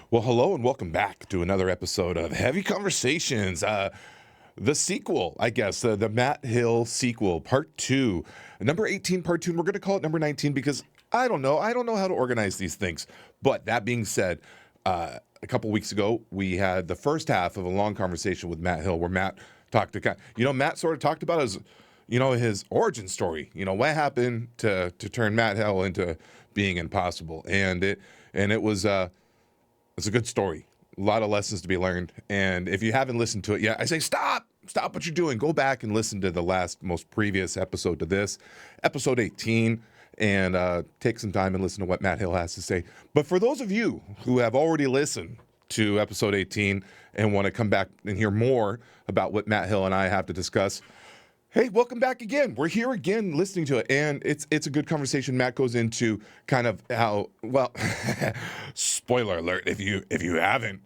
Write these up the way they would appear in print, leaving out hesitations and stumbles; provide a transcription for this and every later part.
Well, hello and welcome back to another episode of Heavy Conversations. The sequel, I guess, the Matt Hill sequel, part 2, number 18, part 2. And we're going to call it number 19 because I don't know how to organize these things. But that being said, a couple weeks ago, we had the first half of a long conversation with Matt Hill where Matt talked to, Matt sort of talked about his origin story. What happened to turn Matt Hill into being impossible. And it was it's a good story. A lot of lessons to be learned. And if you haven't listened to it yet, I say stop what you're doing. Go back and listen to the most previous episode to this, episode 18, and take some time and listen to what Matt Hill has to say. But for those of you who have already listened to episode 18 and want to come back and hear more about what Matt Hill and I have to discuss, hey, welcome back again. We're here again listening to it, and it's a good conversation. Matt goes into kind of how, well, spoiler alert, if you haven't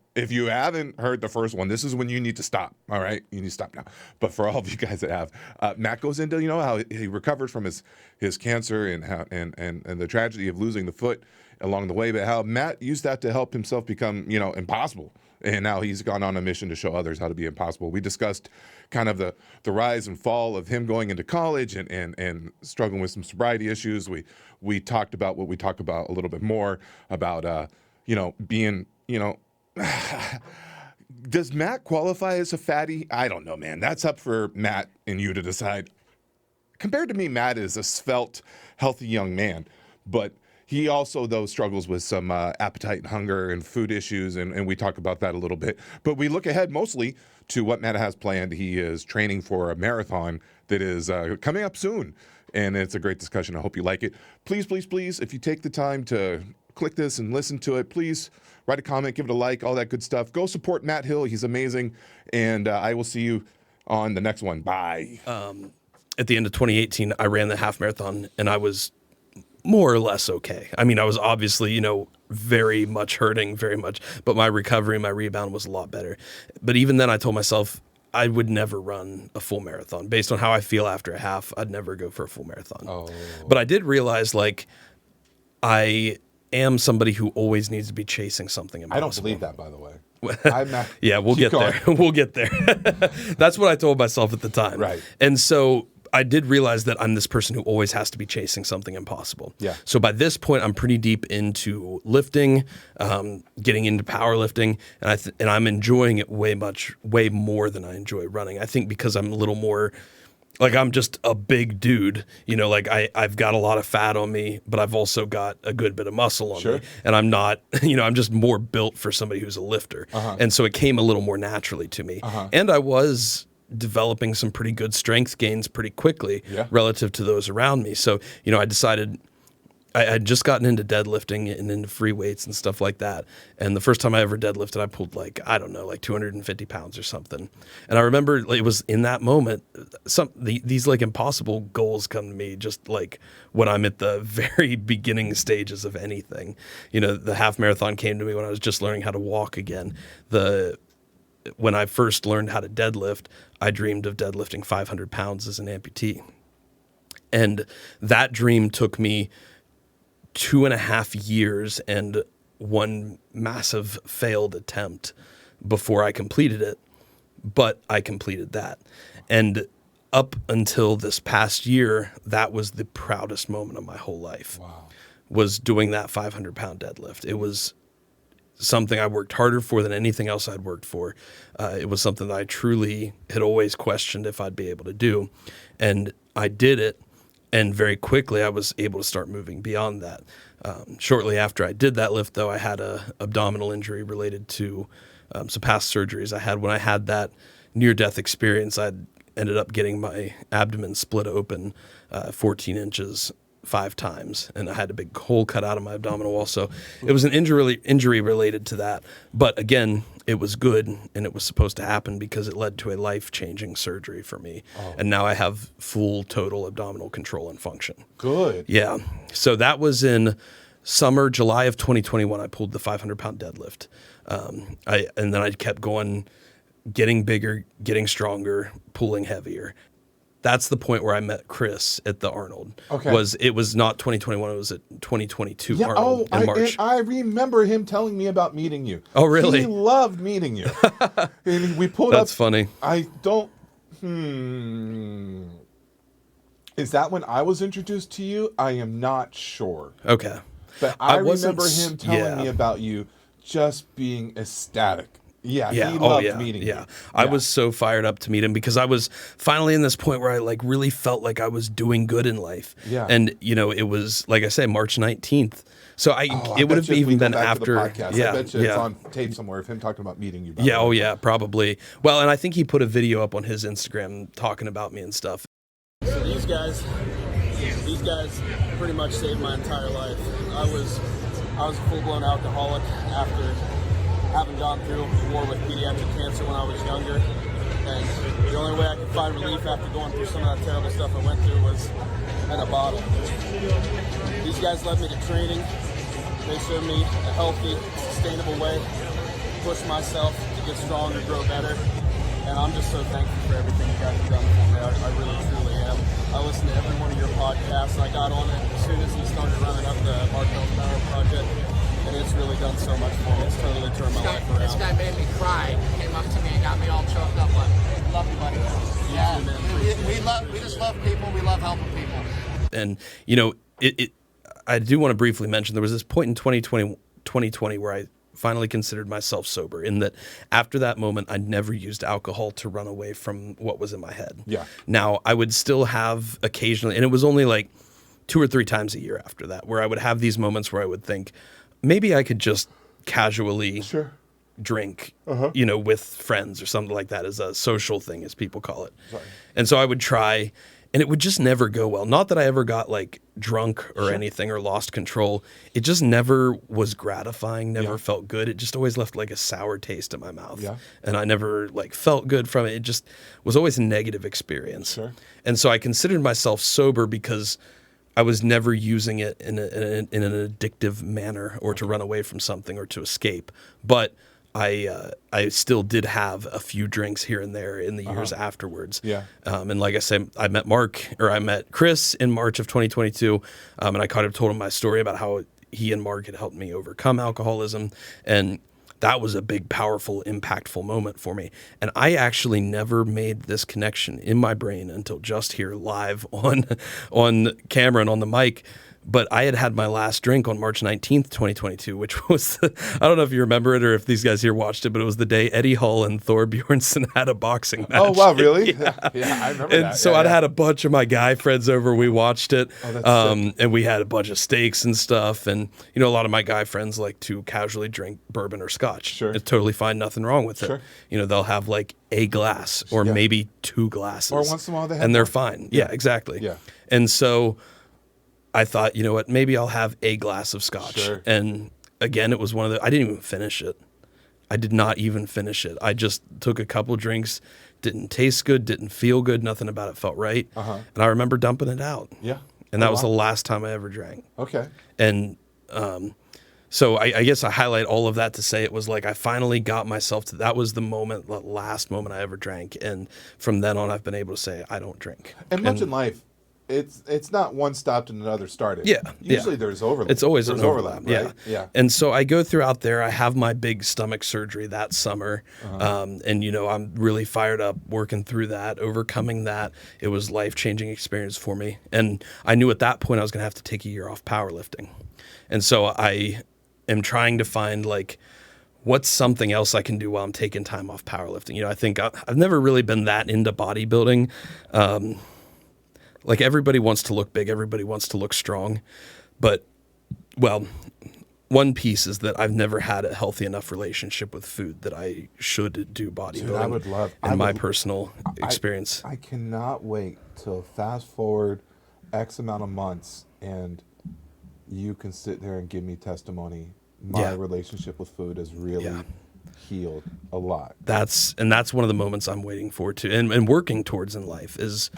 heard the first one, this is when you need to stop, all right? You need to stop now. But for all of you guys that have, Matt goes into, how he recovered from his cancer and how and the tragedy of losing the foot along the way, but how Matt used that to help himself become, impossible. And now he's gone on a mission to show others how to be impossible. We discussed kind of the rise and fall of him going into college and struggling with some sobriety issues. We talked about what we talk about a little bit more about, being, does Matt qualify as a fatty? I don't know, man. That's up for Matt and you to decide. Compared to me, Matt is a svelte, healthy young man, but he also, though, struggles with some appetite and hunger and food issues, and we talk about that a little bit. But we look ahead mostly to what Matt has planned. He is training for a marathon that is coming up soon, and it's a great discussion. I hope you like it. Please, please, please, if you take the time to click this and listen to it, please write a comment, give it a like, all that good stuff. Go support Matt Hill. He's amazing, and I will see you on the next one. Bye. At the end of 2018, I ran the half marathon, and I was more or less okay. I mean, I was obviously, very much hurting, very much, but my recovery, my rebound was a lot better. But even then I told myself I would never run a full marathon. Based on how I feel after a half, I'd never go for a full marathon. Oh. But I did realize, I am somebody who always needs to be chasing something impossible. I don't believe that, by the way. Yeah, we'll get there. We'll get there. That's what I told myself at the time. Right. And so I did realize that I'm this person who always has to be chasing something impossible. Yeah. So by this point, I'm pretty deep into lifting, getting into powerlifting, and I'm enjoying it way more than I enjoy running. I think because I'm a little more, I'm just a big dude. I've got a lot of fat on me, but I've also got a good bit of muscle on me. And I'm not, I'm just more built for somebody who's a lifter. Uh-huh. And so it came a little more naturally to me. Uh-huh. And I was developing some pretty good strength gains pretty quickly relative to those around me. So, I decided I had just gotten into deadlifting and into free weights and stuff like that. And the first time I ever deadlifted, I pulled 250 pounds or something. And I remember it was in that moment, these impossible goals come to me just when I'm at the very beginning stages of anything. The half marathon came to me when I was just learning how to walk again. When I first learned how to deadlift, I dreamed of deadlifting 500 pounds as an amputee. And that dream took me 2.5 years and one massive failed attempt before I completed it. But I completed that. And up until this past year, that was the proudest moment of my whole life. Wow. Was doing that 500-pound deadlift. It was something I worked harder for than anything else I'd worked for. It was something that I truly had always questioned if I'd be able to do. And I did it, and very quickly I was able to start moving beyond that. Shortly after I did that lift, though, I had an abdominal injury related to some past surgeries I had. When I had that near-death experience, I ended up getting my abdomen split open 14 inches 5 times, and I had a big hole cut out of my abdominal wall. So it was an injury related to that. But again, it was good, and it was supposed to happen because it led to a life-changing surgery for me. Oh. And now I have full total abdominal control and function. Good. Yeah. So that was in July of 2021. I pulled the 500-pound deadlift. And then I kept going, getting bigger, getting stronger, pulling heavier. that's the point where I met Chris at the Arnold. Okay. It was not 2021, it was at 2022 Yeah. Arnold in March. I remember him telling me about meeting you. Oh, really? He loved meeting you. And we pulled That's funny. I don't. Is that when I was introduced to you? I am not sure. Okay. But I wasn't remember him telling me about you just being ecstatic. Yeah, he loved meeting you. I was so fired up to meet him because I was finally in this point where I like really felt like I was doing good in life. Yeah. And it was like I say, March 19th. So it would have bet you if we even go been back to the after. podcast, I bet you it's on tape somewhere of him talking about meeting you. Yeah, probably. Well, and I think he put a video up on his Instagram talking about me and stuff. So these guys pretty much saved my entire life. I was a full-blown alcoholic after having gone through a war with pediatric cancer when I was younger, and the only way I could find relief after going through some of that terrible stuff I went through was in a bottle. These guys led me to training. They showed me a healthy, sustainable way to push myself to get stronger, grow better, and I'm just so thankful for everything you guys have done for me. I really, truly am. I listened to every one of your podcasts. I got on it as soon as you started running up the Mark Mills Power Project. And it's really done so much for me. It's totally turned my life around. This guy made me cry. Came up to me and got me all choked up. But love you, buddy. Yeah, we just love people. We love helping people. And I do want to briefly mention there was this point in 2020 where I finally considered myself sober. In that, after that moment, I never used alcohol to run away from what was in my head. Yeah. Now I would still have occasionally, and it was only like 2 or 3 times a year after that, where I would have these moments where I would think, maybe I could just casually drink, with friends or something like that as a social thing, as people call it. Sorry. And so I would try, and it would just never go well. Not that I ever got like drunk or anything or lost control. It just never was gratifying, never felt good. It just always left like a sour taste in my mouth. Yeah. And I never like felt good from it. It just was always a negative experience. Sure. And so I considered myself sober because I was never using it in an addictive manner or to run away from something or to escape. But I still did have a few drinks here and there in the years afterwards. Yeah. And like I said, I met Chris in March of 2022, and I kind of told him my story about how he and Mark had helped me overcome alcoholism, and that was a big, powerful, impactful moment for me. And I actually never made this connection in my brain until just here live on camera and on the mic. But I had my last drink on March 19th, 2022, which was, I don't know if you remember it or if these guys here watched it, but it was the day Eddie Hall and Thor Bjornsson had a boxing match. Oh, wow, really? Yeah, I remember that. And so I'd had a bunch of my guy friends over. We watched it. And we had a bunch of steaks and stuff. And, a lot of my guy friends like to casually drink bourbon or scotch. Sure. It's totally fine. Nothing wrong with it. They'll have like a glass or maybe 2 glasses. Or once in a while they have and they're fine. Yeah, exactly. Yeah. And so I thought, you know what, maybe I'll have a glass of scotch. Sure. And again, it was one of I didn't even finish it. I did not even finish it. I just took a couple drinks, didn't taste good, didn't feel good, nothing about it felt right. And I remember dumping it out. Yeah. And that was the last time I ever drank. Okay. And so I guess I highlight all of that to say it was like I finally got myself to, that was the last moment I ever drank. And from then on, I've been able to say, I don't drink. And much in life, it's not one stopped and another started. Yeah. Usually there's overlap. It's always an overlap. Right? Yeah. And so I go throughout there. I have my big stomach surgery that summer. And, I'm really fired up working through that, overcoming that. It was life-changing experience for me. And I knew at that point I was going to have to take a year off powerlifting. And so I am trying to find like, what's something else I can do while I'm taking time off powerlifting? I think I've never really been that into bodybuilding. Like everybody wants to look big, everybody wants to look strong, but one piece is that I've never had a healthy enough relationship with food that I should do bodybuilding. Dude, I would love in my personal experience. I cannot wait till fast forward X amount of months and you can sit there and give me testimony. My relationship with food has really healed a lot. That's one of the moments I'm waiting for too, and working towards in life is.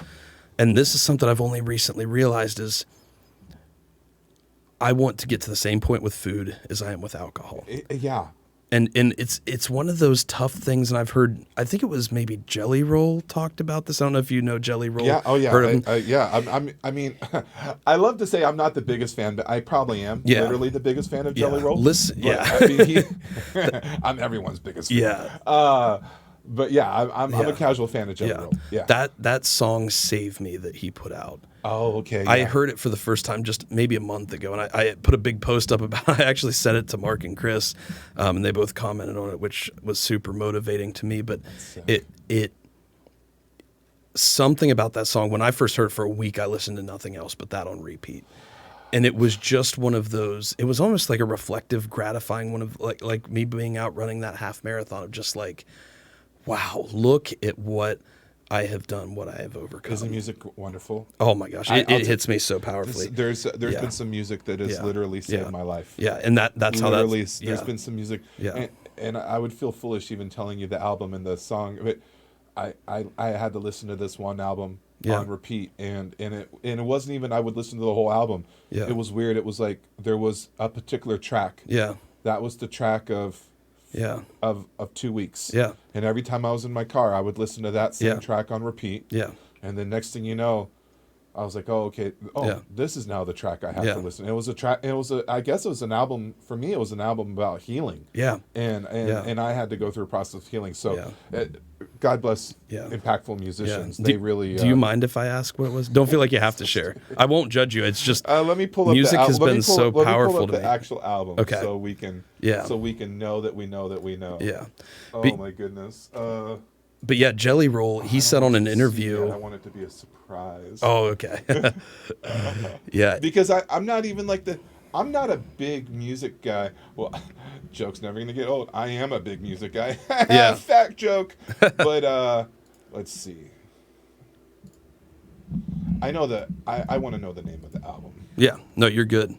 And this is something I've only recently realized is I want to get to the same point with food as I am with alcohol. Yeah. And it's one of those tough things, and I've heard, I think it was maybe Jelly Roll talked about this. I don't know if you know Jelly Roll. Yeah. Oh yeah. Heard of him? Yeah. I mean, I love to say I'm not the biggest fan, but I probably am. Yeah. Literally the biggest fan of Jelly Yeah. Roll. Listen. But, Yeah. I mean, I'm everyone's biggest fan. Yeah. But yeah, I'm Yeah. a casual fan of Jelly Yeah. Roll. Yeah. That song Save Me that he put out. Oh, okay. I yeah. heard it for the first time just maybe a month ago, and I put a big post up about it. I actually sent it to Mark and Chris, and they both commented on it, which was super motivating to me. But it something about that song, when I first heard it for a week, I listened to nothing else but that on repeat. And it was just one of those, it was almost like a reflective, gratifying one of like me being out running that half marathon of just like, wow, look at what I have done, what I have overcome. Isn't music wonderful? Oh my gosh, it hits me so powerfully. There's Yeah. been some music that has literally saved Yeah. my life. Yeah, and that's how Literally, that's. there's Yeah. been some music. Yeah. And I would feel foolish even telling you the album and the song, but I had to listen to this one album Yeah. on repeat, and it wasn't even I would listen to the whole album. Yeah. It was weird. It was like there was a particular track. Yeah, That was the track of 2 weeks. Yeah. And every time I was in my car, I would listen to that same Yeah. track on repeat. yeah, And then next thing you know, I was like, oh, okay. Oh, Yeah. this is now the track I have Yeah. to listen. It was a track. I guess it was an album for me. It was an album about healing. yeah, And Yeah. and I had to go through a process of healing. So, Yeah. God bless Yeah. impactful musicians. yeah. They really. Do you mind if I ask what it was? Don't feel like you have to share. I won't judge you. It's just Let me pull up. music has been so let me pull powerful up to the me. actual album. Okay. So we can. Yeah. So we can know that we know that we know. Yeah. Oh Be- my goodness. But yeah, Jelly Roll, he said on an interview. I want it to be a surprise. Oh, okay. Yeah. Because I'm not even like I'm not a big music guy. Well, joke's never gonna get old. I am a big music guy. Yeah. Fact joke. But let's see. I know that I want to know the name of the album. Yeah. No, you're good.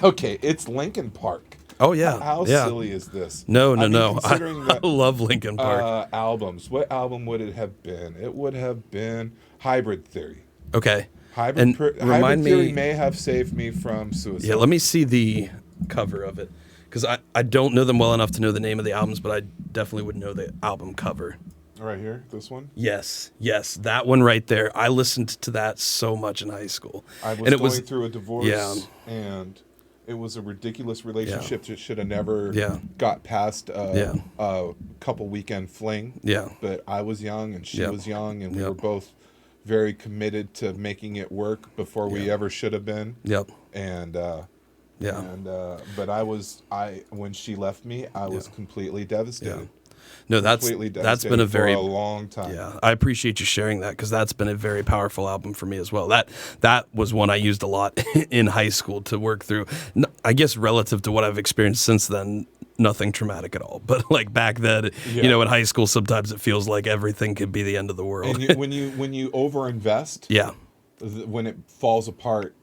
Okay, it's Linkin Park. Oh yeah. How yeah. silly is this? No. I mean, I considering that, love Linkin Park. albums. What album would it have been? It would have been Hybrid Theory. Okay. Hybrid remind Theory me. may have saved me from suicide. Yeah. Let me see the cover of it, because I don't know them well enough to know the name of the albums, but I definitely would know the album cover. Right here, this one. Yes, that one right there. I listened to that so much in high school. I was and it going through a divorce, Yeah. and it was a ridiculous relationship that should have never Yeah. got past Yeah. a couple weekend fling. Yeah. But I was young and she Yep. was young, and we Yep. were both very committed to making it work before we Yeah. ever should have been. Yep. And Yeah. but when she left me, I was completely devastated. Yeah. No, Completely that's been devastated a very for a long time. Yeah, I appreciate you sharing that, because that's been a very powerful album for me as well. That was one I used a lot in high school to work through. I guess relative to what I've experienced since then, nothing traumatic at all. But like back then, Yeah. in high school, sometimes it feels like everything could be the end of the world. And when you overinvest, Yeah, when it falls apart,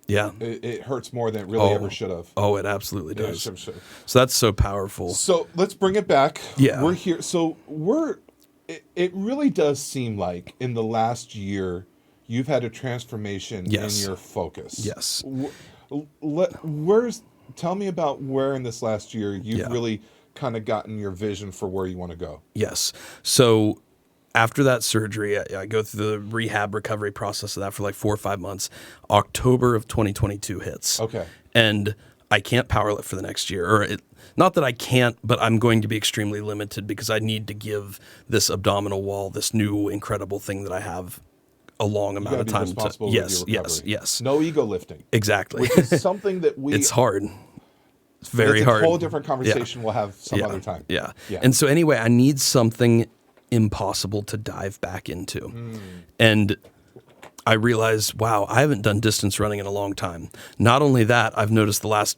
yeah. it hurts more than it really ever should have. Oh, it absolutely Yeah, does. should. So that's so powerful. So let's bring it back. Yeah. We're here. So it really does seem like in the last year, you've had a transformation Yes. in your focus. Yes. Tell me about where in this last year you've Yeah. really kind of gotten your vision for where you want to go. Yes. So after that surgery, I go through the rehab recovery process of that for like 4 or 5 months. October of 2022 hits. Okay. And I can't powerlift for the next year. Not that I can't, but I'm going to be extremely limited because I need to give this abdominal wall, this new incredible thing that I have, a long amount of time to. Yes. No ego lifting. Exactly. Which is something that It's hard. It's very that's hard. a whole different conversation Yeah. we'll have some Yeah. other time. Yeah. Yeah. And so anyway, I need something impossible to dive back into. And I realized, wow, I haven't done distance running in a long time. Not only that, I've noticed the last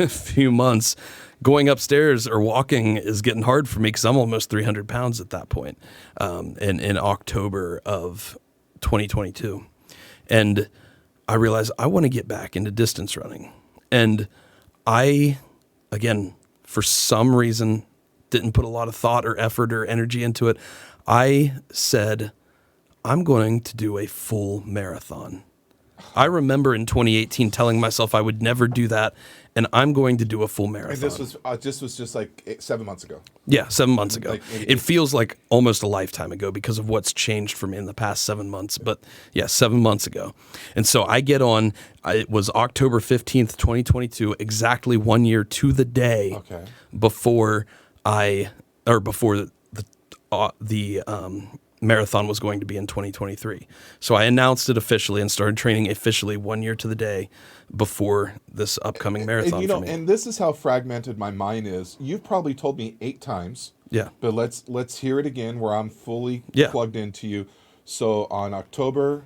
few months going upstairs or walking is getting hard for me because I'm almost 300 pounds at that point in October of 2022. And I realized I want to get back into distance running. And I, again, for some reason, didn't put a lot of thought or effort or energy into it. I said, I'm going to do a full marathon. I remember in 2018 telling myself I would never do that, and I'm going to do a full marathon. And this was just like 7 months ago. Yeah, 7 months ago. Like, it feels like almost a lifetime ago because of what's changed for me in the past 7 months. But yeah, 7 months ago. And so I get on, it was October 15th, 2022, exactly 1 year to the day before the marathon was going to be in 2023. So I announced it officially and started training officially 1 year to the day before this upcoming marathon for me. And this is how fragmented my mind is. You've probably told me 8 times. Yeah. But let's hear it again where I'm fully plugged into you. So on October,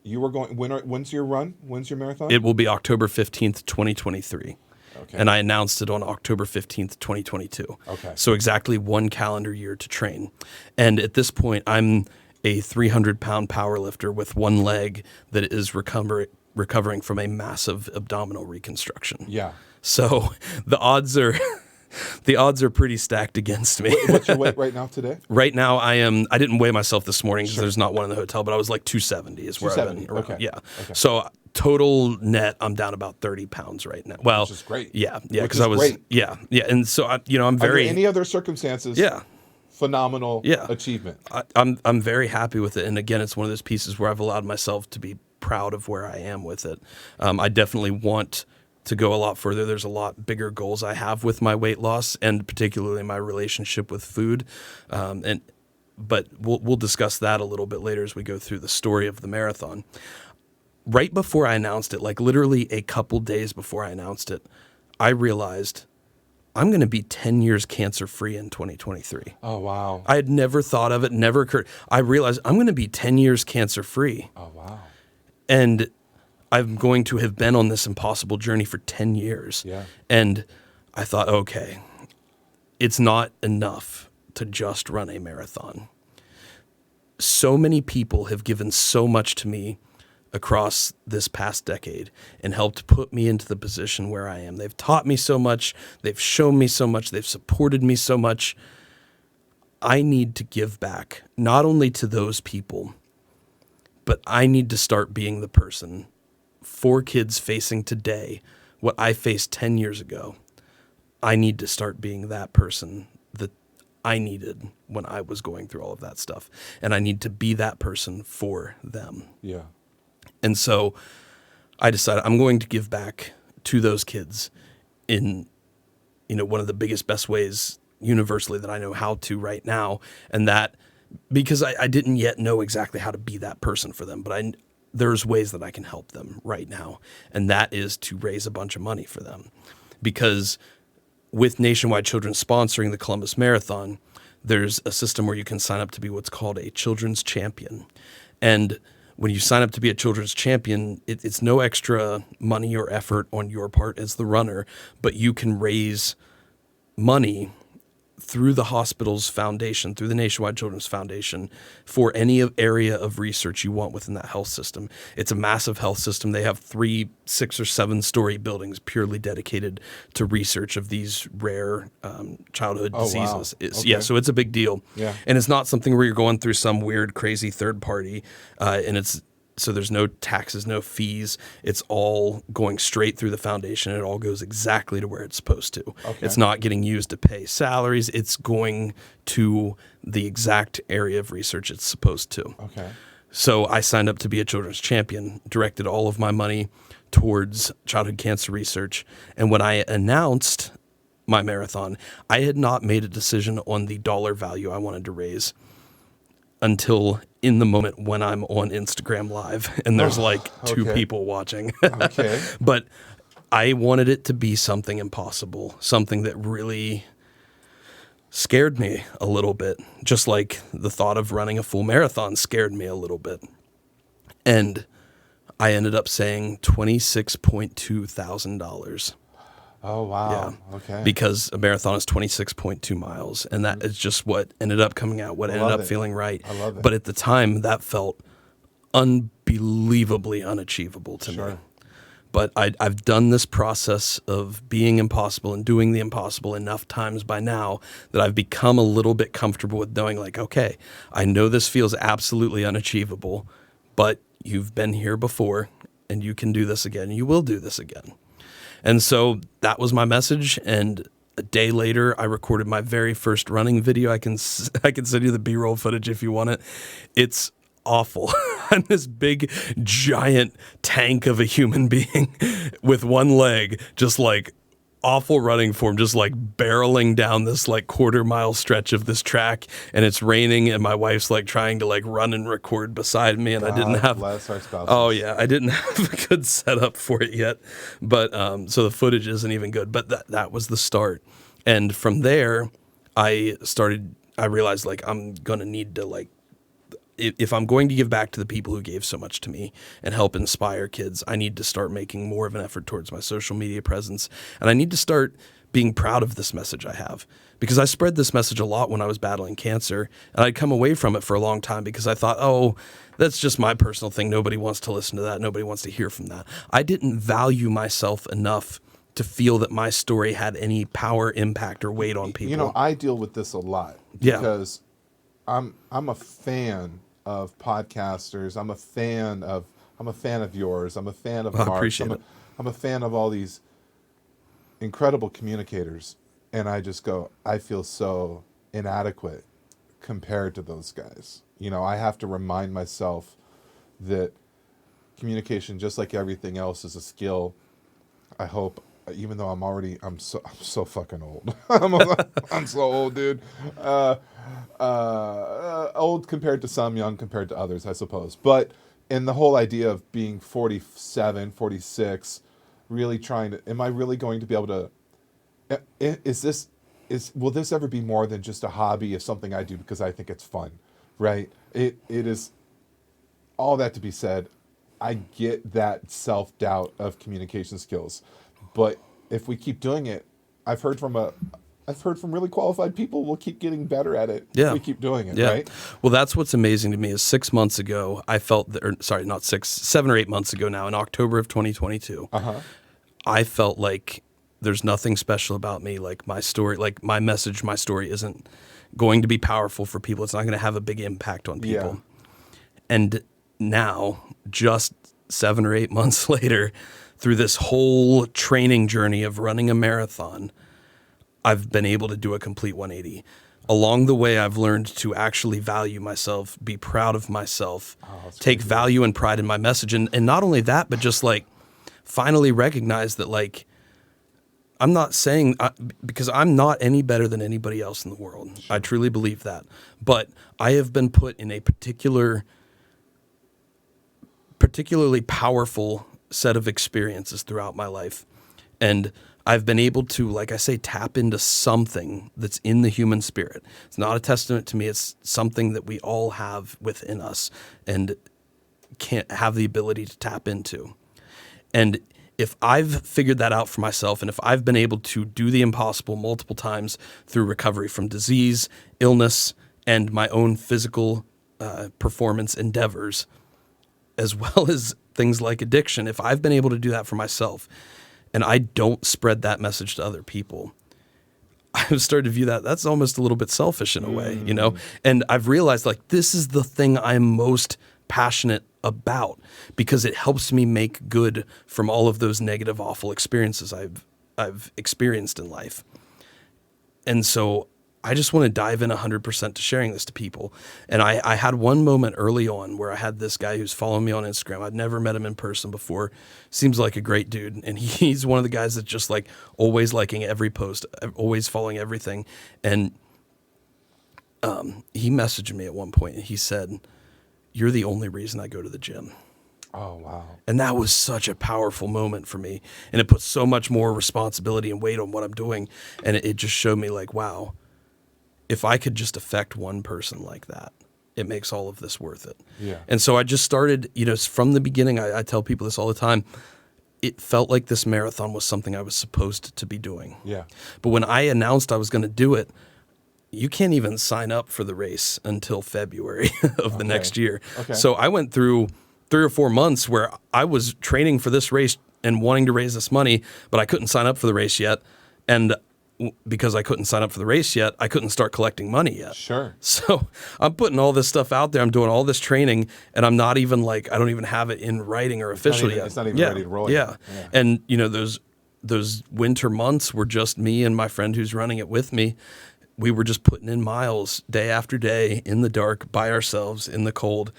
you were going, when's your run? When's your marathon? It will be October 15th, 2023. Okay. And I announced it on October 15th, 2022. Okay. So exactly 1 calendar year to train. And at this point, I'm a 300-pound powerlifter with one leg that is recovering from a massive abdominal reconstruction. Yeah. So the odds are pretty stacked against me. What's your weight right now today? Right now, I didn't weigh myself this morning because there's not one in the hotel, but I was like 270 is where I've been around. Okay. Yeah. Okay. So total net, I'm down about 30 pounds right now. Well, which is great. Yeah. Which Because is I was, great. yeah. And so, I'm very. Under any other circumstances, phenomenal achievement. I'm very happy with it. And again, it's one of those pieces where I've allowed myself to be proud of where I am with it. I definitely want to go a lot further. There's a lot bigger goals I have with my weight loss and particularly my relationship with food. But we'll discuss that a little bit later as we go through the story of the marathon. Right before I announced it, like literally a couple days before I announced it, I realized I'm going to be 10 years cancer-free in 2023. Oh, wow. I had never thought of it, never occurred. I realized I'm going to be 10 years cancer-free. Oh, wow. And I'm going to have been on this impossible journey for 10 years. Yeah. And I thought, okay, it's not enough to just run a marathon. So many people have given so much to me across this past decade and helped put me into the position where I am. They've taught me so much. They've shown me so much. They've supported me so much. I need to give back, not only to those people, but I need to start being the person for kids facing today what I faced 10 years ago. I need to start being that person that I needed when I was going through all of that stuff. And I need to be that person for them. Yeah. And so I decided I'm going to give back to those kids in, one of the biggest, best ways universally that I know how to right now. And that because I didn't yet know exactly how to be that person for them, but there's ways that I can help them right now. And that is to raise a bunch of money for them. Because with Nationwide Children sponsoring the Columbus Marathon, there's a system where you can sign up to be what's called a children's champion. And when you sign up to be a children's champion, it's no extra money or effort on your part as the runner, but you can raise money through the hospital's foundation, through the Nationwide Children's Foundation, for any area of research you want within that health system. It's a massive health system. They have 3, 6, or 7-story buildings purely dedicated to research of these rare childhood diseases. Wow. Okay. Yeah, so it's a big deal. Yeah. And it's not something where you're going through some weird, crazy third party, so there's no taxes, no fees. It's all going straight through the foundation. It all goes exactly to where it's supposed to. Okay. It's not getting used to pay salaries. It's going to the exact area of research it's supposed to. Okay. So I signed up to be a children's champion, directed all of my money towards childhood cancer research. And when I announced my marathon, I had not made a decision on the dollar value I wanted to raise until in the moment when I'm on Instagram Live and there's two people watching. Okay. But I wanted it to be something impossible, something that really scared me a little bit, just like the thought of running a full marathon scared me a little bit. And I ended up saying $26,200. Oh, wow. Yeah. Okay. Because a marathon is 26.2 miles. And that is just what ended up coming out, what ended up feeling right. I love it. But at the time, that felt unbelievably unachievable to me. But I've done this process of being impossible and doing the impossible enough times by now that I've become a little bit comfortable with knowing, okay, I know this feels absolutely unachievable, but you've been here before. and you can do this again. You will do this again. And so that was my message. And a day later, I recorded my very first running video. I can send you the B-roll footage if you want it. It's awful. I'm this big, giant tank of a human being with one leg, just like awful running form, just like barreling down this like quarter-mile stretch of this track, and it's raining, and my wife's like trying to like run and record beside me, and I didn't have. Bless our spouses. Oh yeah, I didn't have a good setup for it yet, but so the footage isn't even good. But that was the start, and from there, I realized like I'm gonna need to like. If I'm going to give back to the people who gave so much to me and help inspire kids, I need to start making more of an effort towards my social media presence. And I need to start being proud of this message I have, because I spread this message a lot when I was battling cancer, and I'd come away from it for a long time because I thought, oh, that's just my personal thing. Nobody wants to listen to that. Nobody wants to hear from that. I didn't value myself enough to feel that my story had any power, impact, or weight on people. You know, I deal with this a lot because I'm a fan of podcasters. I'm a fan of yours. I'm a fan of Mark's. I appreciate it. I'm a fan of all these incredible communicators, and I just go, I feel so inadequate compared to those guys. You know, I have to remind myself that communication, just like everything else, is a skill. I hope, even though I'm so fucking old. I'm so old, dude. Old compared to some, young compared to others, I suppose. But in the whole idea of being 47, 46, really trying to, am I really going to be able to, will this ever be more than just a hobby of something I do because I think it's fun, right? It is, all that to be said, I get that self-doubt of communication skills. But if we keep doing it, I've heard from really qualified people, we'll keep getting better at it if we keep doing it, right? Well, that's what's amazing to me is 6 months ago, I felt, 7 or 8 months ago now, in October of 2022, I felt like there's nothing special about me. Like my story, like my message, my story isn't going to be powerful for people. It's not going to have a big impact on people. Yeah. And now, just 7 or 8 months later, through this whole training journey of running a marathon, I've been able to do a complete 180. Along the way, I've learned to actually value myself, be proud of myself, take value and pride in my message. And not only that, but just like finally recognize that like, I'm not saying, because I'm not any better than anybody else in the world. Sure. I truly believe that. But I have been put in a particularly powerful set of experiences throughout my life. And I've been able to, like I say, tap into something that's in the human spirit. It's not a testament to me. It's something that we all have within us and can't have the ability to tap into. And if I've figured that out for myself, and if I've been able to do the impossible multiple times through recovery from disease, illness, and my own physical performance endeavors, as well as things like addiction, if I've been able to do that for myself and I don't spread that message to other people, I've started to view that's almost a little bit selfish in a way, you know? And I've realized like this is the thing I'm most passionate about because it helps me make good from all of those negative, awful experiences I've experienced in life. And so I just want to dive in 100% to sharing this to people. And I had one moment early on where I had this guy who's following me on Instagram. I'd never met him in person before. Seems like a great dude. And he's one of the guys that's just like always liking every post, always following everything. And he messaged me at one point and he said, "You're the only reason I go to the gym." Oh, wow. And that was such a powerful moment for me. And it put so much more responsibility and weight on what I'm doing. And it just showed me like, wow, if I could just affect one person like that, it makes all of this worth it. Yeah. And so I just started, you know, from the beginning, I tell people this all the time, it felt like this marathon was something I was supposed to be doing. Yeah. But when I announced I was going to do it, you can't even sign up for the race until February of the next year. Okay. So I went through 3 or 4 months where I was training for this race and wanting to raise this money, but I couldn't sign up for the race yet. And because I couldn't sign up for the race yet, I couldn't start collecting money yet. Sure. So I'm putting all this stuff out there. I'm doing all this training, and I'm not even like, I don't even have it in writing or officially yet. It's not even ready to roll Yeah. yet. And, you know, those winter months were just me and my friend who's running it with me. We were just putting in miles day after day in the dark by ourselves in the cold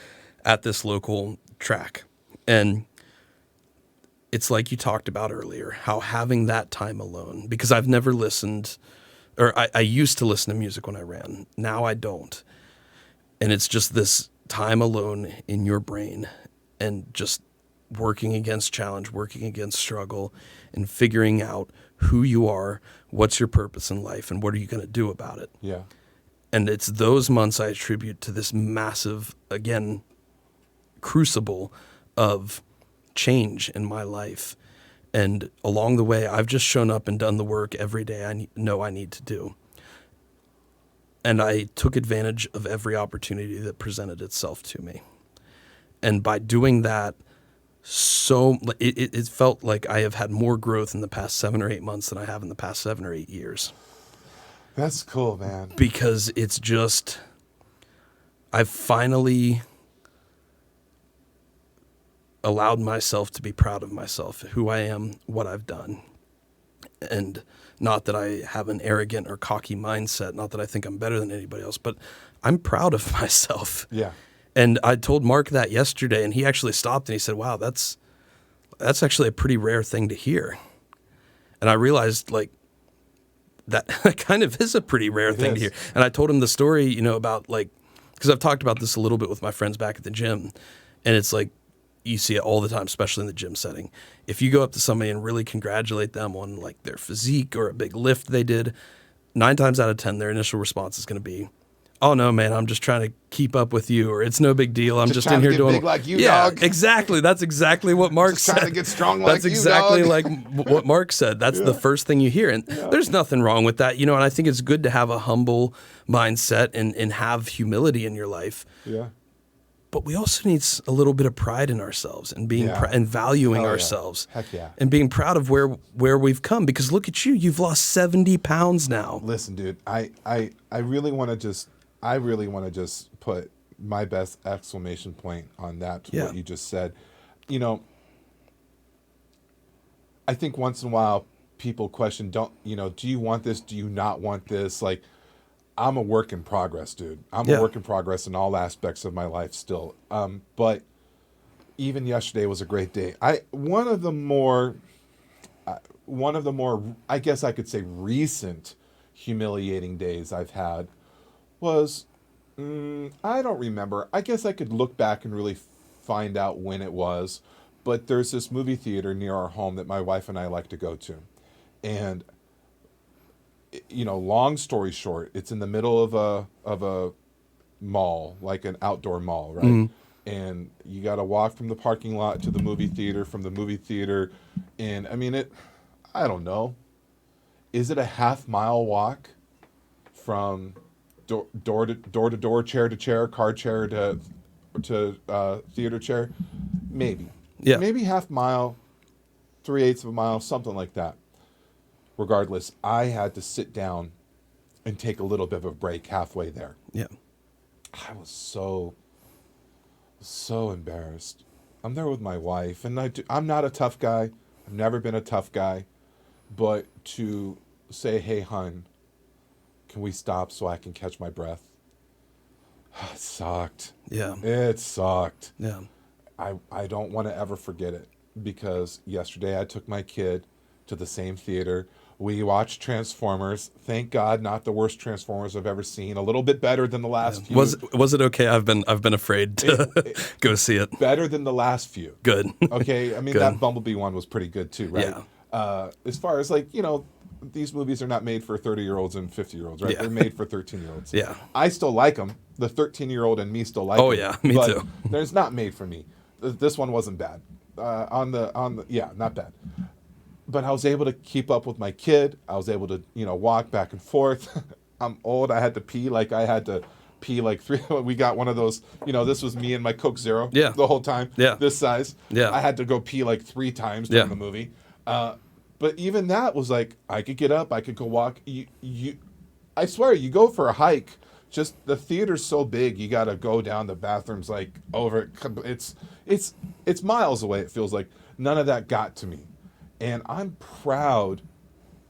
at this local track. And it's like you talked about earlier, how having that time alone, because I've never listened, or I used to listen to music when I ran. Now I don't. And it's just this time alone in your brain and just working against challenge, working against struggle, and figuring out who you are, what's your purpose in life, and what are you going to do about it. Yeah. And it's those months I attribute to this massive, again, crucible of change in my life. And along the way, I've just shown up and done the work every day I know I need to do. And I took advantage of every opportunity that presented itself to me. And by doing that, it felt like I have had more growth in the past 7 or 8 months than I have in the past 7 or 8 years. That's cool, man. Because it's just, I've finally allowed myself to be proud of myself, who I am, what I've done. And not that I have an arrogant or cocky mindset, not that I think I'm better than anybody else, but I'm proud of myself. Yeah. And I told Mark that yesterday, and he actually stopped and he said, wow, that's actually a pretty rare thing to hear. And I realized, like, that kind of is a pretty rare thing to hear. And I told him the story, you know, about, like, because I've talked about this a little bit with my friends back at the gym, and it's like, you see it all the time, especially in the gym setting. If you go up to somebody and really congratulate them on, like, their physique or a big lift they did, 9 times out of 10, their initial response is going to be, oh no, man, I'm just trying to keep up with you, or it's no big deal. I'm just in here doing big like you, yeah, dog. exactly. That's exactly what Mark Just said. trying to get strong like That's you, exactly dog. like what Mark said. That's the first thing you hear, and there's nothing wrong with that, you know. And I think it's good to have a humble mindset and have humility in your life. Yeah. But we also need a little bit of pride in ourselves and being and valuing ourselves. Heck yeah. And being proud of where we've come. Because look at you, you've lost 70 pounds now. Listen, dude, I really want to just put my best exclamation point on that, what you just said. You know, I think once in a while people question, do you want this? Do you not want this? Like, I'm a work in progress, dude. I'm a work in progress in all aspects of my life still. But even yesterday was a great day. One of the more, I guess I could say, recent humiliating days I've had was, I don't remember. I guess I could look back and really find out when it was. But there's this movie theater near our home that my wife and I like to go to. And you know, long story short, it's in the middle of a mall, like an outdoor mall, right? Mm-hmm. And you got to walk from the parking lot to the movie theater, from the movie theater, and I mean I don't know. Is it a half-mile walk from door to door, chair to chair, car chair to theater chair? Maybe. Yeah. Maybe half mile, 3/8 of a mile, something like that. Regardless, I had to sit down and take a little bit of a break halfway there. Yeah. I was so embarrassed. I'm there with my wife, and I'm not a tough guy. I've never been a tough guy. But to say, hey, hon, can we stop so I can catch my breath? It sucked. Yeah. It sucked. Yeah. I don't want to ever forget it, because yesterday I took my kid to the same theater. We watched Transformers. Thank God, not the worst Transformers I've ever seen. A little bit better than the last few. Was it okay? I've been afraid to go see it. Better than the last few. Good. Okay, I mean that Bumblebee one was pretty good too, right? Yeah. As far as, like, you know, these movies are not made for 30-year-olds and 50-year-olds, right? Yeah. They're made for 13-year-olds. Yeah. I still like them. The 13-year-old and me still like them. Oh yeah, me but too. There's not made for me. This one wasn't bad. Not bad. But I was able to keep up with my kid. I was able to, walk back and forth. I'm old. I had to pee like three. We got one of those, this was me and my Coke Zero the whole time. Yeah. This size. Yeah. I had to go pee like 3 times during the movie. But But even that was like, I could get up, I could go walk. I swear, you go for a hike, just the theater's so big, you got to go down the bathrooms like over. It's miles away. It feels like none of that got to me, and I'm proud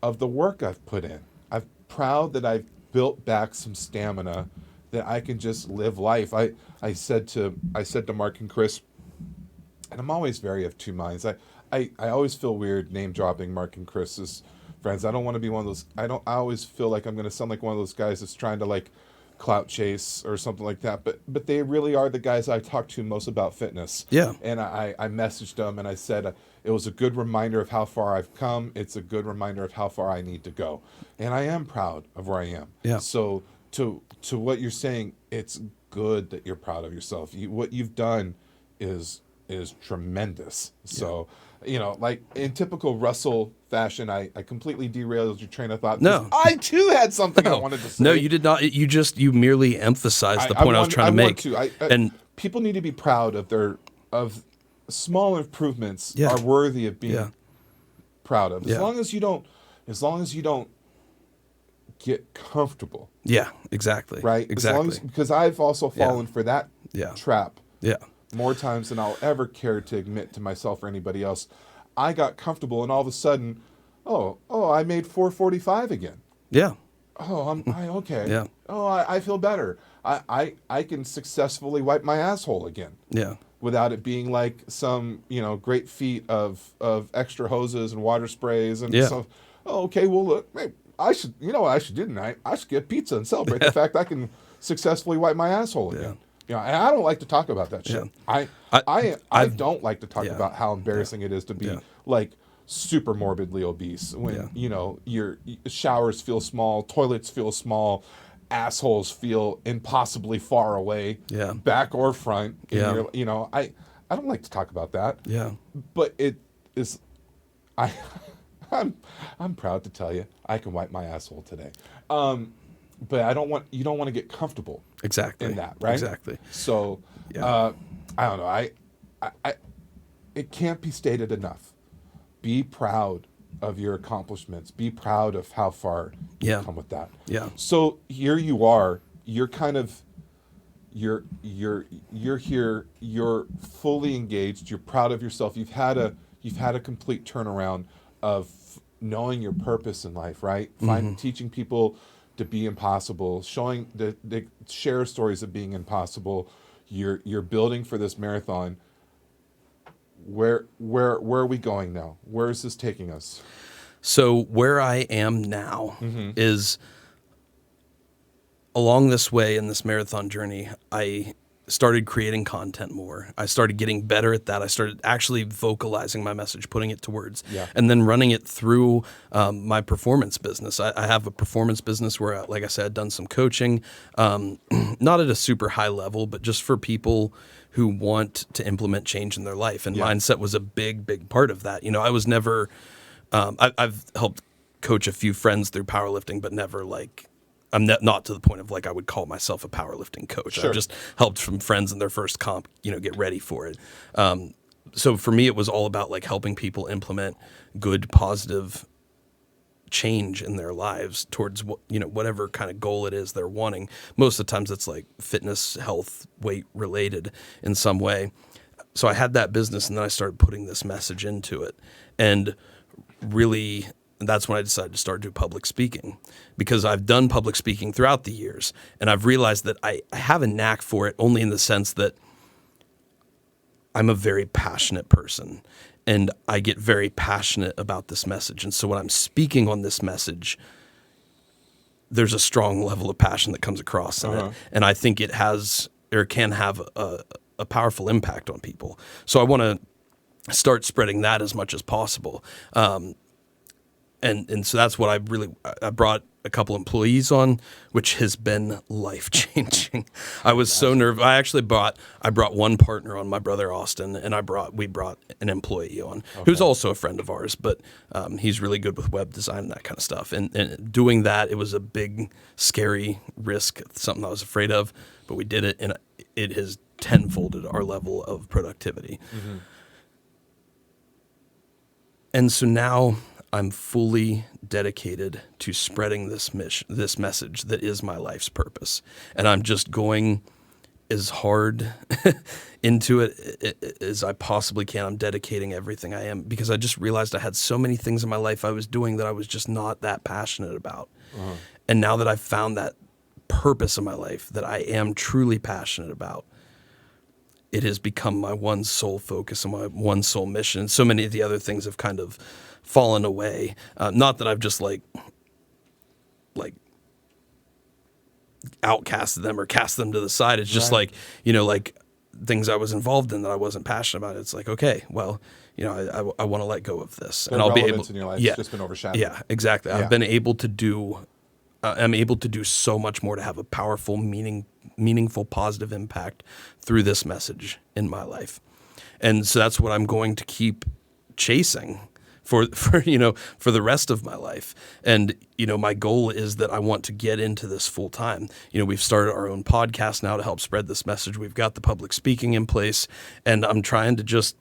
of the work I've put in. I'm proud that I've built back some stamina that I can just live life. I said to Mark and Chris, and I'm always very of two minds. I always feel weird name dropping Mark and Chris's friends. I don't want to be one of those. I always feel like I'm going to sound like one of those guys that's trying to like clout chase or something like that. But they really are the guys I talk to most about fitness. Yeah. And I messaged them and I said it was a good reminder of how far I've come. It's a good reminder of how far I need to go. And I am proud of where I am. Yeah. So to what you're saying, it's good that you're proud of yourself. What you've done is tremendous. So, like in typical Russell fashion, I completely derailed your train of thought. No. I too had something I wanted to say. No, you did not. You merely emphasized the point I was trying to make. And people need to be proud of small improvements Yeah. are worthy of being Yeah. proud of. As Yeah. long as you don't get comfortable, yeah, exactly. right? Exactly. Because I've also fallen for that Yeah. trap. Yeah. More times than I'll ever care to admit to myself or anybody else. I got comfortable and all of a sudden, I made 445 again. Yeah. Oh, okay. Yeah. Oh, I feel better. I can successfully wipe my asshole again Yeah. without it being like some, great feat of extra hoses and water sprays and Yeah. stuff. Oh, okay. Well, look, hey, I should, what I should do tonight? I should get pizza and celebrate the fact I can successfully wipe my asshole again. And I don't like to talk about that shit. Yeah. I don't like to talk Yeah. about how embarrassing it is to be Yeah. like super morbidly obese when your showers feel small, toilets feel small, assholes feel impossibly far away, Yeah. back or front. Yeah. I don't like to talk about that. Yeah. But it is I'm proud to tell you I can wipe my asshole today. But you don't want to get comfortable Exactly. in that, right? Exactly. So, Yeah. I don't know. I it can't be stated enough. Be proud of your accomplishments. Be proud of how far Yeah. you've come with that. Yeah. So here you are. You're kind of you're here. You're fully engaged. You're proud of yourself. You've had a complete turnaround of knowing your purpose in life, right? Teaching people to be impossible, showing the share stories of being impossible. You're building for this marathon. Where are we going now? Where is this taking us? So where I am now is along this way in this marathon journey, I started creating content more. I started getting better at that. I started actually vocalizing my message, putting it to words, and then running it through my performance business. I have a performance business where, like I said, I've done some coaching, not at a super high level, but just for people who want to implement change in their life. And mindset was a big, big part of that. I was never, I've helped coach a few friends through powerlifting, but never like, I'm not to the point of like I would call myself a powerlifting coach. Sure. I've just helped from friends in their first comp, get ready for it. So for me, it was all about like helping people implement good, positive change in their lives towards whatever kind of goal it is they're wanting. Most of the times it's like fitness, health, weight related in some way. So I had that business and then I started putting this message into it. And really, that's when I decided to start doing public speaking, because I've done public speaking throughout the years. And I've realized that I have a knack for it only in the sense that I'm a very passionate person and I get very passionate about this message. And so when I'm speaking on this message, there's a strong level of passion that comes across in it. And I think it has or can have a powerful impact on people. So I want to start spreading that as much as possible. And so that's what I brought a couple employees on, which has been life-changing. I was so nervous. I brought one partner on, my brother Austin, and we brought an employee on who's also a friend of ours, but he's really good with web design and that kind of stuff. And doing that, it was a big, scary risk, something I was afraid of, but we did it, and it has tenfolded our level of productivity. And so now I'm fully dedicated to spreading this message that is my life's purpose. And I'm just going as hard into it as I possibly can. I'm dedicating everything I am, because I just realized I had so many things in my life I was doing that I was just not that passionate about. And now that I've found that purpose in my life that I am truly passionate about, it has become my one sole focus and my one sole mission. So many of the other things have kind of fallen away. Not that I've just like outcasted them or cast them to the side. It's just like, like things I was involved in that I wasn't passionate about. It's like, okay, well, I want to let go of this, The and I'll be able. relevance in your life has just been overshadowed. Yeah, exactly. I've been able to do. I'm able to do so much more to have a powerful, meaningful, positive impact through this message in my life, and so that's what I'm going to keep chasing for the rest of my life. And my goal is that I want to get into this full time. We've started our own podcast now to help spread this message. We've got the public speaking in place, and I'm trying to just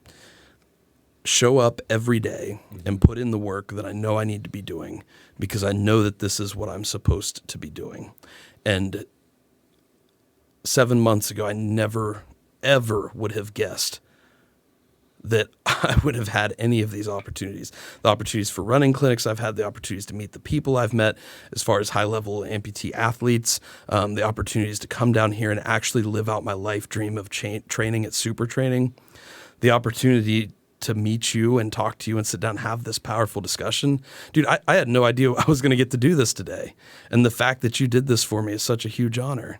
show up every day and put in the work that I know I need to be doing, because I know that this is what I'm supposed to be doing. And 7 months ago, I never, ever would have guessed that I would have had any of these opportunities. The opportunities for running clinics I've had, the opportunities to meet the people I've met as far as high-level amputee athletes, the opportunities to come down here and actually live out my life dream of training at Super Training, the opportunity to meet you and talk to you and sit down and have this powerful discussion. Dude, I had no idea I was going to get to do this today. And the fact that you did this for me is such a huge honor.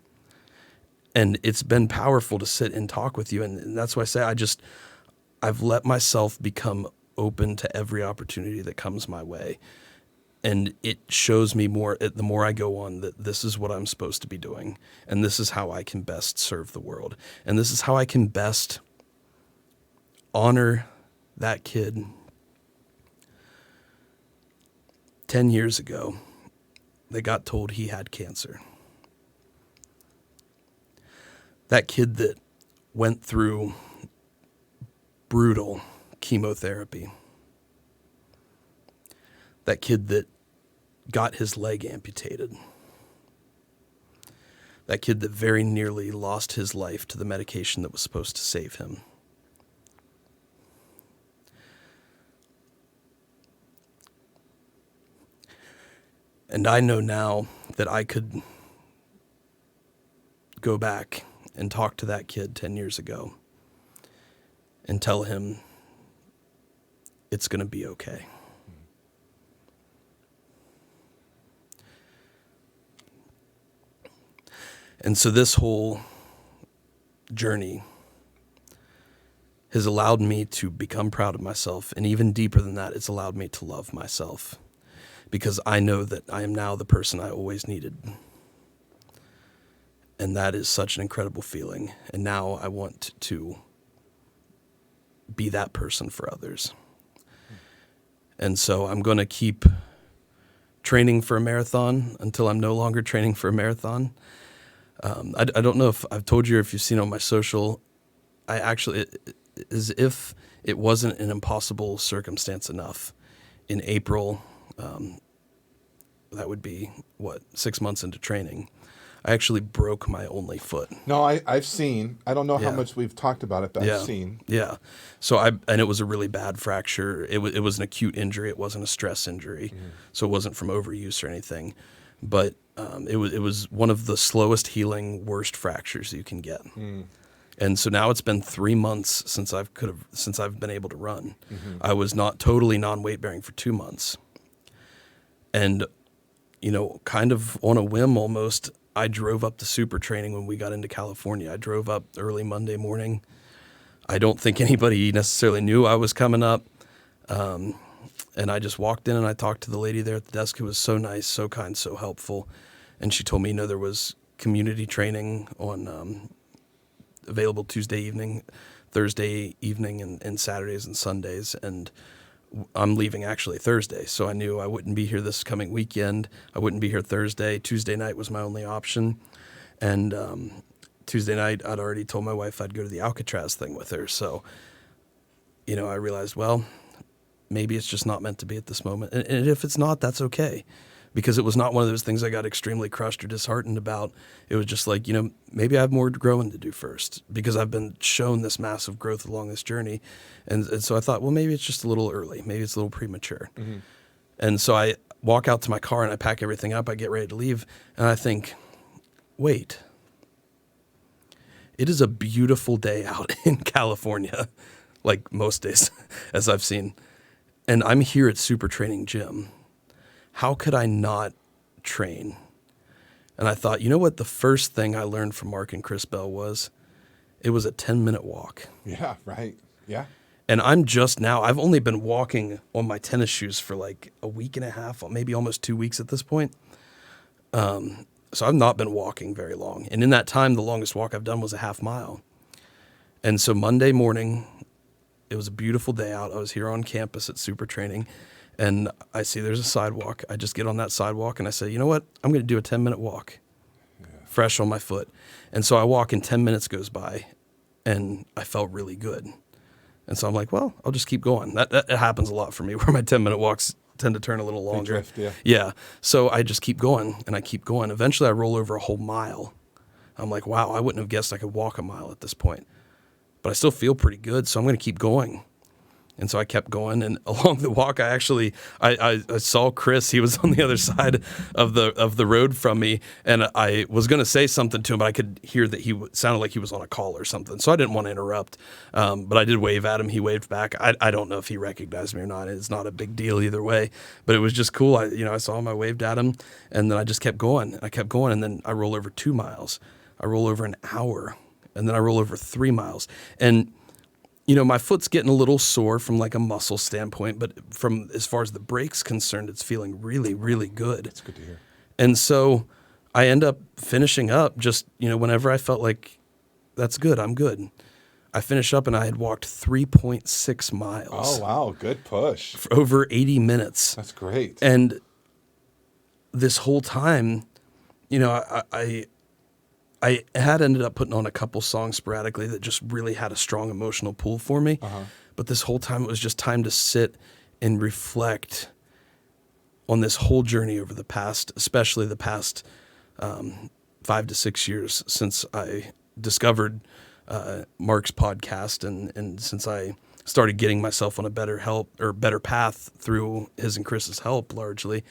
And it's been powerful to sit and talk with you. And that's why I say I've let myself become open to every opportunity that comes my way. And it shows me more, the more I go on, that this is what I'm supposed to be doing. And this is how I can best serve the world. And this is how I can best honor that kid 10 years ago that got told he had cancer. That kid that went through brutal chemotherapy. That kid that got his leg amputated. That kid that very nearly lost his life to the medication that was supposed to save him. And I know now that I could go back and talk to that kid 10 years ago and tell him it's going to be okay. And so this whole journey has allowed me to become proud of myself. And even deeper than that, it's allowed me to love myself, because I know that I am now the person I always needed. And that is such an incredible feeling. And now I want to be that person for others. And so I'm going to keep training for a marathon until I'm no longer training for a marathon. I don't know if I've told you or if you've seen on my social, I actually, as if it wasn't an impossible circumstance enough, in April, that would be, 6 months into training, I actually broke my only foot. No, I've seen. I don't know how much we've talked about it, but I've seen. Yeah. So and it was a really bad fracture. It was an acute injury. It wasn't a stress injury. So it wasn't from overuse or anything. But it was one of the slowest healing, worst fractures you can get. And so now it's been 3 months since I've been able to run. I was not totally non-weight bearing for 2 months. And, kind of on a whim almost, I drove up to Super Training when we got into California. I drove up early Monday morning. I don't think anybody necessarily knew I was coming up. And I just walked in and I talked to the lady there at the desk, who was so nice, so kind, so helpful. And she told me, there was community training on available Tuesday evening, Thursday evening, and Saturdays and Sundays. And I'm leaving actually Thursday, so I knew I wouldn't be here this coming weekend. I wouldn't be here Thursday. Tuesday night was my only option. And Tuesday night, I'd already told my wife I'd go to the Alcatraz thing with her. So, I realized, well, maybe it's just not meant to be at this moment. And if it's not, that's okay. Because it was not one of those things I got extremely crushed or disheartened about. It was just like, maybe I have more growing to do first, because I've been shown this massive growth along this journey. And so I thought, well, maybe it's just a little early. Maybe it's a little premature. Mm-hmm. And so I walk out to my car and I pack everything up. I get ready to leave. And I think, wait, it is a beautiful day out in California, like most days, as I've seen. And I'm here at Super Training Gym. How could I not train? And I thought, you know what the first thing I learned from Mark and Chris Bell was? It was a 10-minute walk. Yeah, right. Yeah. And I've only been walking on my tennis shoes for like a week and a half, maybe almost 2 weeks at this point. So I've not been walking very long. And in that time, the longest walk I've done was a half mile. And so Monday morning, it was a beautiful day out. I was here on campus at Super Training. And I see there's a sidewalk. I just get on that sidewalk and I say, you know what? I'm going to do a 10-minute walk, fresh on my foot. And so I walk and 10 minutes goes by and I felt really good. And so I'm like, well, I'll just keep going. That happens a lot for me where my 10-minute walks tend to turn a little longer. Drift, yeah. Yeah. So I just keep going and I keep going. Eventually I roll over a whole mile. I'm like, wow, I wouldn't have guessed I could walk a mile at this point. But I still feel pretty good, so I'm going to keep going. And so I kept going, and along the walk, I saw Chris. He was on the other side of the road from me, and I was going to say something to him, but I could hear that he sounded like he was on a call or something. So I didn't want to interrupt, but I did wave at him. He waved back. I don't know if he recognized me or not. It's not a big deal either way, but it was just cool. I saw him. I waved at him, and then I just kept going. I kept going, and then I roll over 2 miles. I roll over an hour, and then I roll over 3 miles, and my foot's getting a little sore from like a muscle standpoint, but from as far as the brake's concerned, it's feeling really, really good. That's good to hear. And so I end up finishing up just, whenever I felt like that's good, I'm good. I finish up and I had walked 3.6 miles. Oh, wow. Good push. For over 80 minutes. That's great. And this whole time, I had ended up putting on a couple songs sporadically that just really had a strong emotional pull for me. Uh-huh. But this whole time, it was just time to sit and reflect on this whole journey over the past, especially the past 5 to 6 years since I discovered Mark's podcast and since I started getting myself on a better path through his and Chris's help largely.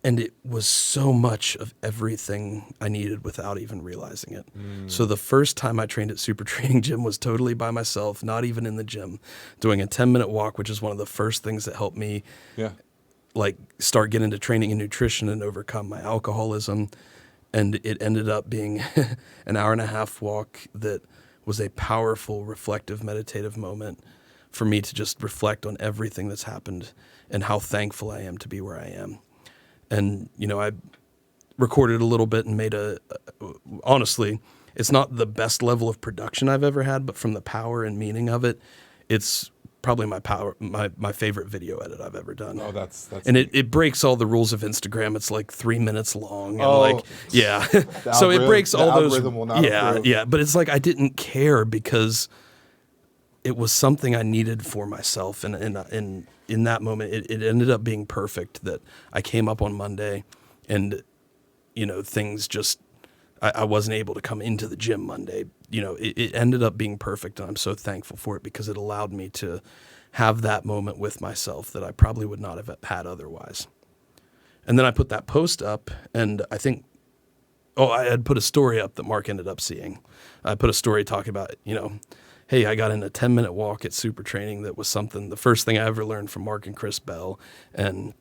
And it was so much of everything I needed without even realizing it. So the first time I trained at Super Training Gym was totally by myself, not even in the gym, doing a 10-minute walk, which is one of the first things that helped me start getting into training and nutrition and overcome my alcoholism. And it ended up being an hour-and-a-half walk that was a powerful, reflective, meditative moment for me to just reflect on everything that's happened and how thankful I am to be where I am. And, I recorded a little bit and made honestly, it's not the best level of production I've ever had, but from the power and meaning of it, it's probably my favorite video edit I've ever done. Oh, that's and it breaks all the rules of Instagram. It's like 3 minutes long. And so it breaks all those. Yeah. But it's like, I didn't care because it was something I needed for myself. And in that moment, it ended up being perfect that I came up on Monday and, things just, I wasn't able to come into the gym Monday. It ended up being perfect, and I'm so thankful for it because it allowed me to have that moment with myself that I probably would not have had otherwise. And then I put that post up, and I think, I had put a story up that Mark ended up seeing. I put a story talking about, hey, I got in a 10-minute walk at Super Training that was the first thing I ever learned from Mark and Chris Bell, and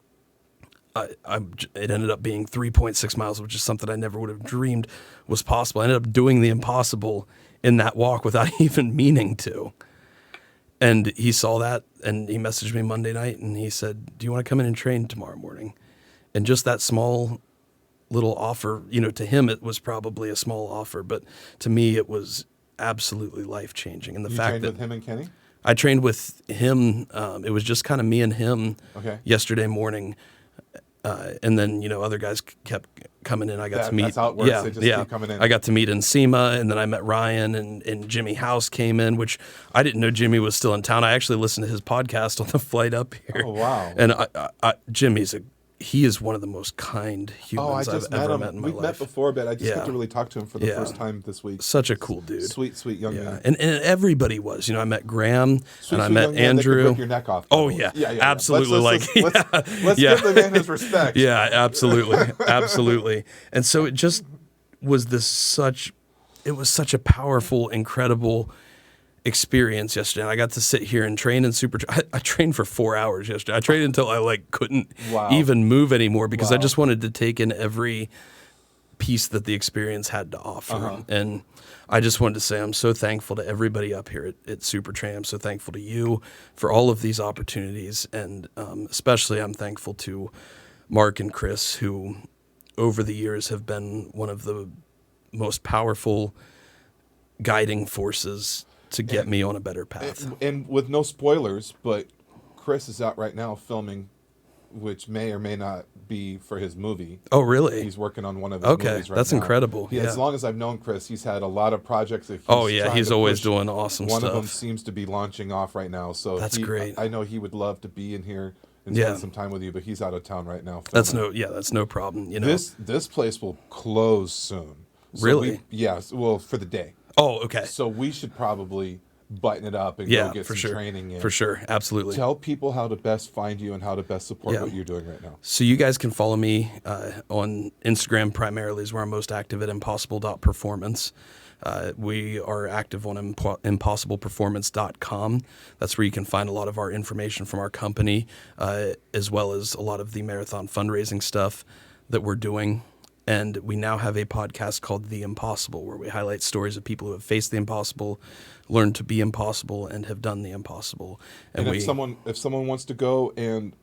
it ended up being 3.6 miles, which is something I never would have dreamed was possible. I ended up doing the impossible in that walk without even meaning to. And he saw that, and he messaged me Monday night, and he said, do you want to come in and train tomorrow morning? And just that small little offer, to him it was probably a small offer, but to me it was absolutely life-changing. And the fact trained that with him and Kenny? I trained with him. It was just kind of me and him Okay. yesterday morning. And then, other guys kept coming in. I got to meet. That's how it works. Yeah, They just yeah. keep coming in. I got to meet Nsima, and then I met Ryan, and Jimmy House came in, which I didn't know Jimmy was still in town. I actually listened to his podcast on the flight up here. Oh, wow. And he is one of the most kind humans I've ever met in my life. We've met before, but I just got to really talk to him for the Yeah. first time this week. Such a cool dude. Sweet young man. And everybody was. I met Graham, Sweet, and I sweet met young man that could Andrew. rip your neck off. Oh yeah, absolutely. Let's give the man his respect. Yeah, absolutely. And so it just was such a powerful, incredible experience yesterday. And I got to sit here and train in I trained for 4 hours yesterday. I trained until I couldn't even move anymore because I just wanted to take in every piece that the experience had to offer. And I just wanted to say I'm so thankful to everybody up here at Super Train. I'm so thankful to you for all of these opportunities. And especially I'm thankful to Mark and Chris, who over the years have been one of the most powerful guiding forces to get me on a better path. And with no spoilers, but Chris is out right now filming, which may or may not be for his movie. Oh, really? He's working on one of his movies right now. That's incredible. Yeah. As long as I've known Chris, he's had a lot of projects that he's always doing awesome stuff. One of them stuff. seems to be launching off right now. So that's great. I know he would love to be in here and spend some time with you, but he's out of town right now. That's no problem. This place will close soon. So really? For the day. Oh, okay. So we should probably button it up and go get some training in. For sure, absolutely. Tell people how to best find you and how to best support what you're doing right now. So you guys can follow me on Instagram primarily is where I'm most active at impossible.performance. We are active on impossibleperformance.com. That's where you can find a lot of our information from our company, as well as a lot of the marathon fundraising stuff that we're doing. And we now have a podcast called The Impossible, where we highlight stories of people who have faced the impossible, learned to be impossible, and have done the impossible. And if someone wants to go and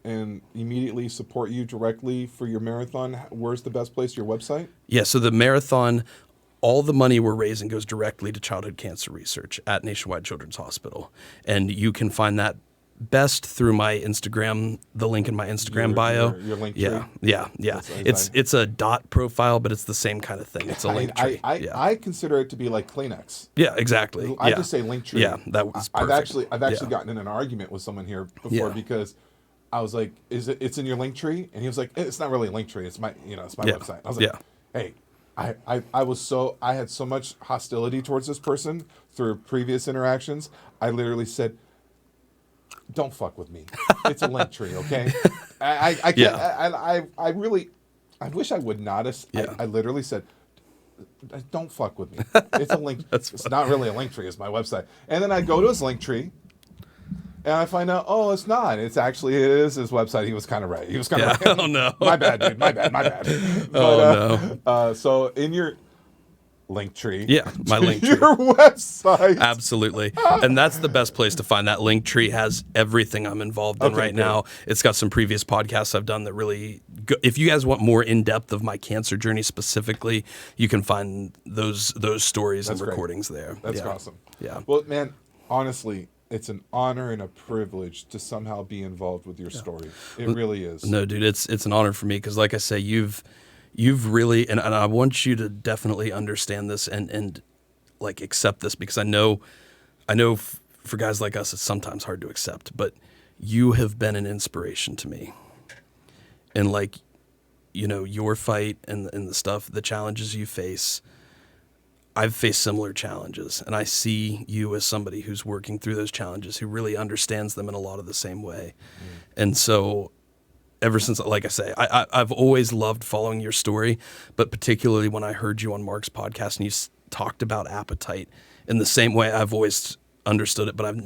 immediately support you directly for your marathon, where's the best place? Your website? Yeah, so the marathon, all the money we're raising goes directly to childhood cancer research at Nationwide Children's Hospital. And you can find that best through my Instagram, the link in my Instagram bio. Your link tree? Yeah. It's a dot profile, but it's the same kind of thing. It's a link tree. I consider it to be like Kleenex. Yeah, exactly. I just say link tree. Yeah, that was perfect. I've actually gotten in an argument with someone here before because I was like, it's in your link tree? And he was like, it's not really a link tree. It's my website. I was like, hey, I had so much hostility towards this person through previous interactions. I literally said, don't fuck with me. It's a link tree, okay? I can't. I really, I wish I would not have. I literally said, don't fuck with me. It's a link. It's not really a link tree. It's my website. And then I go to his link tree, and I find out, it's not. It is his website. He was kind of right. He was kind of right. Oh no. My bad, dude. My bad. No. So in your link tree. Yeah, my link tree. Your website. Absolutely. And that's the best place to find that. Link tree has everything I'm involved in right now. It's got some previous podcasts I've done that really if you guys want more in depth of my cancer journey specifically, you can find those stories and recordings there. That's awesome. Yeah. Well, man, honestly, it's an honor and a privilege to somehow be involved with your story. It really is. No, dude, it's an honor for me because, like I say, you've really, and I want you to definitely understand this and like accept this because I know for guys like us, it's sometimes hard to accept, but you have been an inspiration to me. And like, your fight and the stuff, the challenges you face, I've faced similar challenges, and I see you as somebody who's working through those challenges, who really understands them in a lot of the same way. And so ever since, like I say, I've always loved following your story, but particularly when I heard you on Mark's podcast and you talked about appetite in the same way I've always understood it, but I've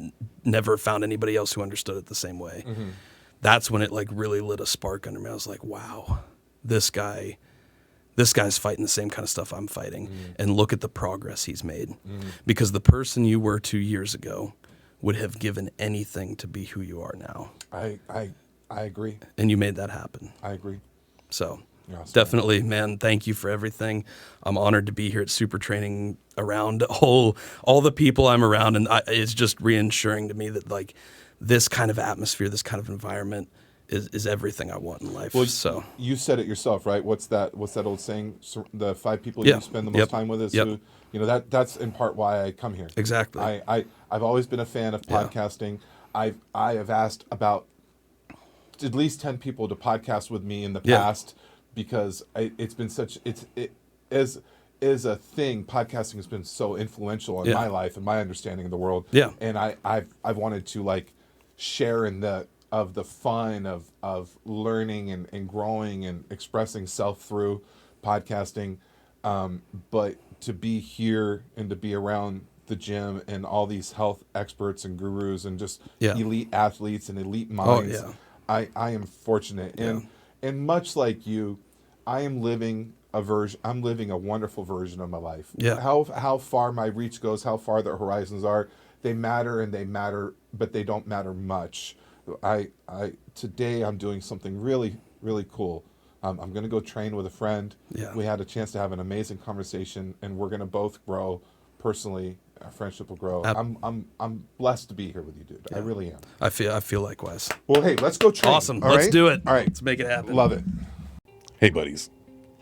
never found anybody else who understood it the same way. Mm-hmm. That's when it like really lit a spark under me. I was like, wow, this guy's fighting the same kind of stuff I'm fighting, and look at the progress he's made. Because the person you were 2 years ago would have given anything to be who you are now. I agree. And you made that happen. I agree. So awesome. Definitely, man, thank you for everything. I'm honored to be here at Super Training around all the people I'm around, and it's just reassuring to me that like this kind of atmosphere, this kind of environment is everything I want in life. Well, so you said it yourself, right? What's that old saying? The 5 people Yeah. you spend the most Yep. time with is Yep. who, that's in part why I come here. Exactly. I've always been a fan of Yeah. podcasting. I have asked about at least 10 people to podcast with me in the Yeah. past because it's been such it is a thing. Podcasting has been so influential in Yeah. my life and my understanding of the world. Yeah. And I've wanted to like share in the fun of learning and growing and expressing self through podcasting. But to be here and to be around the gym and all these health experts and gurus and just Yeah. elite athletes and elite minds, yeah. I am fortunate. And much like you, I'm living a wonderful version of my life. Yeah. How far my reach goes, how far the horizons are, they matter, but they don't matter much. Today I'm doing something really, really cool. I'm going to go train with a friend. Yeah. We had a chance to have an amazing conversation, and we're going to both grow personally. Our friendship will grow. I'm blessed to be here with you, dude. I really am. I feel likewise. Well, hey, let's go train. Awesome. all Let's right? do it. All right. Let's make it happen. Love it. Hey, buddies.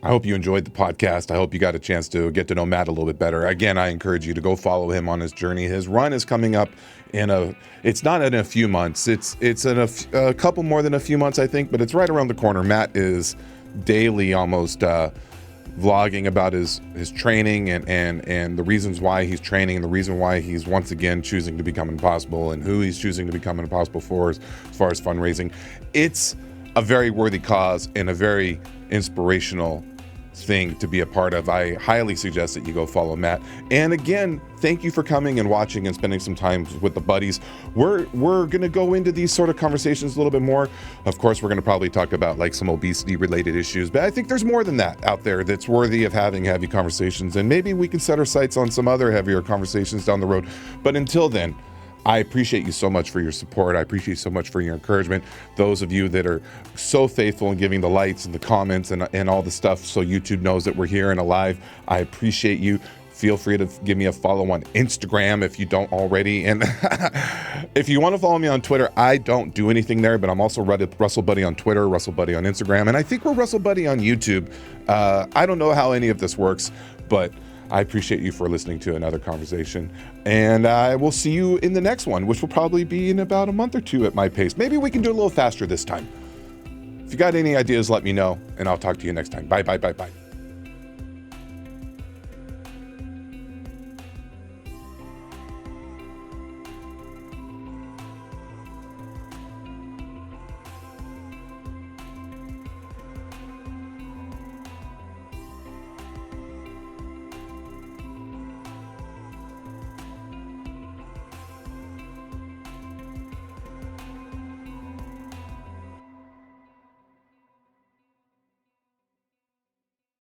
I hope you enjoyed the podcast. I hope you got a chance to get to know Matt a little bit better. Again, I encourage you to go follow him on his journey. His run is coming up it's not in a few months. It's in a couple more than a few months, I think, but it's right around the corner. Matt is daily almost vlogging about his training and the reasons why he's training and the reason why he's once again choosing to become impossible and who he's choosing to become impossible for as far as fundraising. It's a very worthy cause and a very inspirational thing to be a part of. I highly suggest that you go follow Matt. And again, thank you for coming and watching and spending some time with the buddies. We're going to go into these sort of conversations a little bit more. Of course, we're going to probably talk about like some obesity related issues, but I think there's more than that out there that's worthy of having heavy conversations. And maybe we can set our sights on some other heavier conversations down the road. But until then, I appreciate you so much for your support. I appreciate you so much for your encouragement. Those of you that are so faithful in giving the likes and the comments and all the stuff so YouTube knows that we're here and alive. I appreciate you. Feel free to give me a follow on Instagram if you don't already. And if you want to follow me on Twitter, I don't do anything there, but I'm also Russell Buddy on Twitter, Russell Buddy on Instagram, and I think we're Russell Buddy on YouTube. I don't know how any of this works, but I appreciate you for listening to another conversation, and I will see you in the next one, which will probably be in about a month or two at my pace. Maybe we can do it a little faster this time. If you got any ideas, let me know, and I'll talk to you next time. Bye, bye, bye, bye.